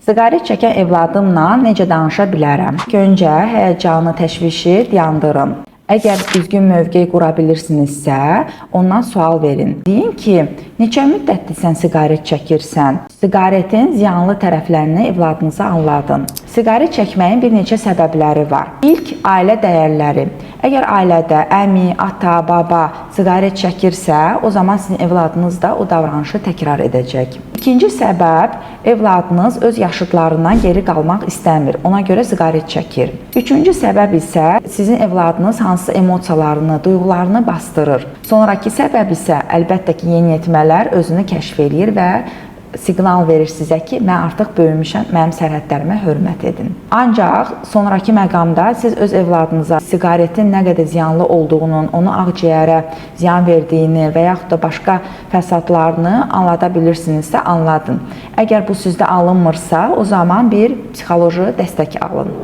Siqaret çəkən evladımla necə danışa bilərəm? Öncə həyəcanı, təşvişi dayandırın. Əgər düzgün mövqe qura bilirsinizsə, ondan sual verin. Deyin ki, neçə müddətdir sən siqaret çəkirsən? Siqaretin ziyanlı tərəflərini evladınıza anladın. Siqaret çəkməyin bir neçə səbəbləri var. İlk, ailə dəyərləri. Əgər ailədə əmi, ata, baba siqaret çəkirsə, o zaman sizin evladınız da o davranışı təkrar edəcək. İkinci səbəb, evladınız öz yaşıdlarından geri qalmaq istəmir. Ona görə siqaret çəkir. Üçüncü səbəb isə sizin evladınız hansı emosiyalarını, duyğularını bastırır. Sonraki səbəb isə əlbəttə ki, yeniyetmələr özünü kəşf eləyir və siqnal verir sizə ki, mən artıq böyümüşəm, mənim sərhədlərimə hörmət edin. Ancaq sonraki məqamda siz öz evladınıza siqaretin nə qədər ziyanlı olduğunun, onu ağciyərə ziyan verdiyini və yaxud da başqa fəsadlarını anlada bilirsinizsə anladın. Əgər bu sizdə alınmırsa, o zaman bir psixoloji dəstək alın.